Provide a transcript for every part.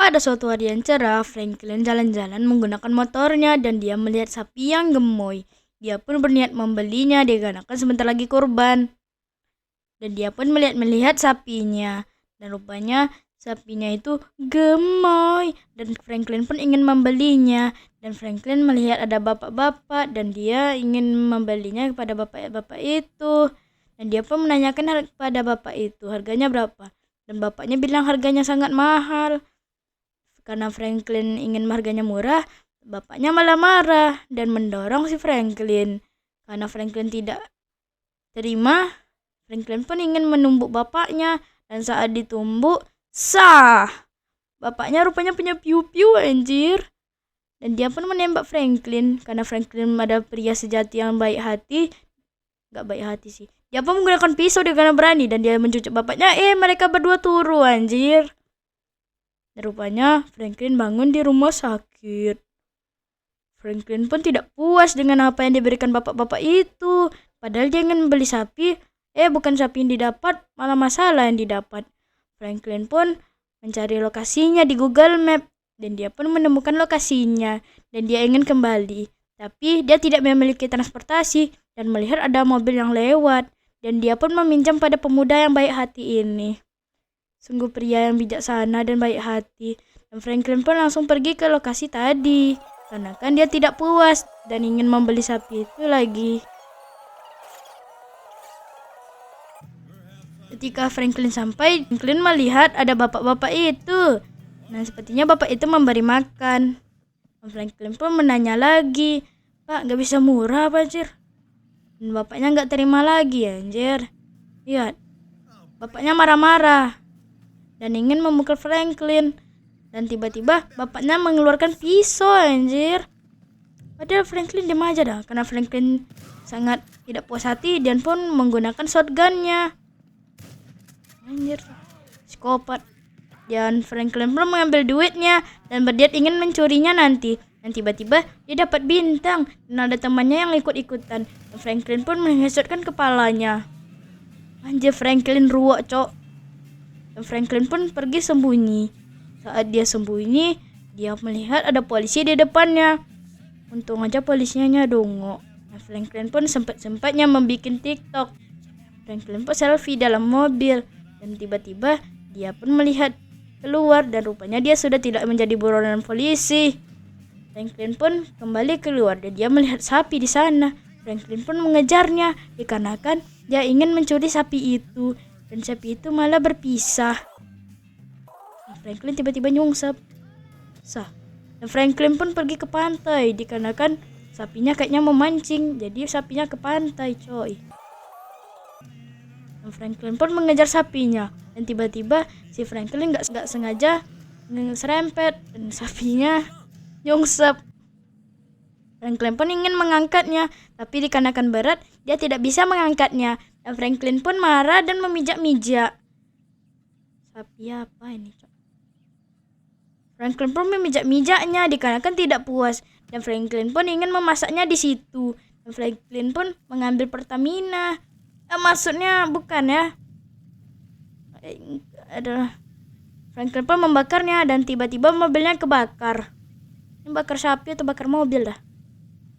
Pada suatu hari yang cerah, Franklin jalan-jalan menggunakan motornya dan dia melihat sapi yang gemoy. Dia pun berniat membelinya dikarenakan sebentar lagi kurban. Dan dia pun melihat sapinya. Dan rupanya sapinya itu gemoy. Dan Franklin pun ingin membelinya. Dan Franklin melihat ada bapak-bapak dan dia ingin membelinya kepada bapak-bapak itu. Dan dia pun menanyakan kepada bapak itu harganya berapa. Dan bapaknya bilang harganya sangat mahal. Karena Franklin ingin harganya murah, bapaknya malah marah dan mendorong si Franklin. Karena Franklin tidak terima, Franklin pun ingin menumbuk bapaknya. Dan saat ditumbuk, sah! Bapaknya rupanya punya piu-piu anjir. Dan dia pun menembak Franklin. Karena Franklin ada pria sejati yang baik hati. Gak baik hati sih. Dia pun menggunakan pisau dia karena berani. Dan dia mencucuk bapaknya. Mereka berdua turu anjir. Dan rupanya Franklin bangun di rumah sakit. Franklin pun tidak puas dengan apa yang diberikan bapak-bapak itu. Padahal dia ingin membeli sapi. Bukan sapi yang didapat, malah masalah yang didapat. Franklin pun mencari lokasinya di Google Map. Dan dia pun menemukan lokasinya. Dan dia ingin kembali. Tapi dia tidak memiliki transportasi. Dan melihat ada mobil yang lewat. Dan dia pun meminjam pada pemuda yang baik hati ini. Sungguh pria yang bijaksana dan baik hati. Dan Franklin pun langsung pergi ke lokasi tadi. Karena kan dia tidak puas dan ingin membeli sapi itu lagi. Ketika Franklin sampai, Franklin melihat ada bapak-bapak itu. Nah, sepertinya bapak itu memberi makan. Dan Franklin pun menanya lagi, "Pak, gak bisa murah apa anjir?" Dan bapaknya gak terima lagi anjir. Lihat, bapaknya marah-marah dan ingin memukul Franklin. Dan tiba-tiba bapaknya mengeluarkan pisau anjir. Padahal Franklin diam aja dah. Karena Franklin sangat tidak puas hati dan pun menggunakan shotgunnya. Anjir, psikopat. Dan Franklin pun mengambil duitnya dan berniat ingin mencurinya nanti. Dan tiba-tiba dia dapat bintang dan ada temannya yang ikut-ikutan. Dan Franklin pun menghesotkan kepalanya. Anjir, Franklin ruwet cok. Dan Franklin pun pergi sembunyi. Saat dia sembunyi, dia melihat ada polisi di depannya. Untung aja polisinya dongo. Nah, Franklin pun sempat-sempatnya membuat TikTok. Franklin pun selfie dalam mobil. Dan tiba-tiba dia pun melihat keluar dan rupanya dia sudah tidak menjadi buronan polisi. Franklin pun kembali keluar dan dia melihat sapi di sana. Franklin pun mengejarnya dikarenakan dia ingin mencuri sapi itu. Dan sapi itu malah berpisah. Franklin tiba-tiba nyungsep. Dan Franklin pun pergi ke pantai dikarenakan sapinya kayaknya memancing. Jadi sapinya ke pantai coy. Dan Franklin pun mengejar sapinya. Dan tiba-tiba si Franklin gak sengaja ngeserempet. Dan sapinya nyungsep. Franklin pun ingin mengangkatnya. Tapi dikarenakan berat dia tidak bisa mengangkatnya. Dan Franklin pun marah dan memijak-mijak. Sapi apa ini? Franklin pun memijak-mijaknya dikarenakan tidak puas. Dan Franklin pun ingin memasaknya di situ. Dan Franklin pun mengambil Pertamina. Maksudnya bukan ya. Franklin pun membakarnya dan tiba-tiba mobilnya kebakar. Ini bakar sapi atau bakar mobil dah.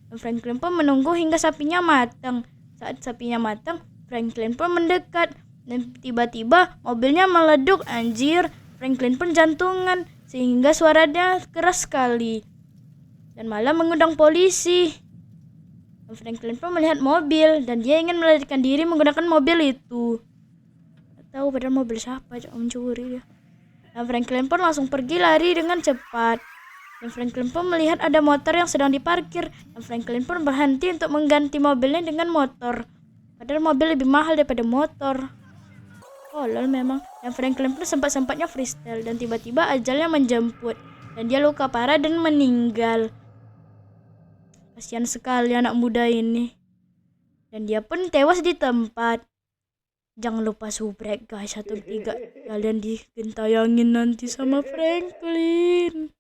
Dan Franklin pun menunggu hingga sapinya matang. Saat sapinya matang, Franklin pun mendekat dan tiba-tiba mobilnya meleduk anjir. Franklin pun jantungan sehingga suaranya keras sekali dan malah mengundang polisi. Dan Franklin pun melihat mobil dan dia ingin melarikan diri menggunakan mobil itu. Tidak tahu padahal mobil siapa yang mencuri dia. Dan Franklin pun langsung pergi lari dengan cepat. Dan Franklin pun melihat ada motor yang sedang diparkir. Dan Franklin pun berhenti untuk mengganti mobilnya dengan motor. Padahal mobil lebih mahal daripada motor. Lol memang. Dan Franklin pun sempat-sempatnya freestyle. Dan tiba-tiba ajalnya menjemput. Dan dia luka parah dan meninggal. Kasihan sekali anak muda ini. Dan dia pun tewas di tempat. Jangan lupa subrek guys. 1, 3. Kalian digentayangin nanti sama Franklin.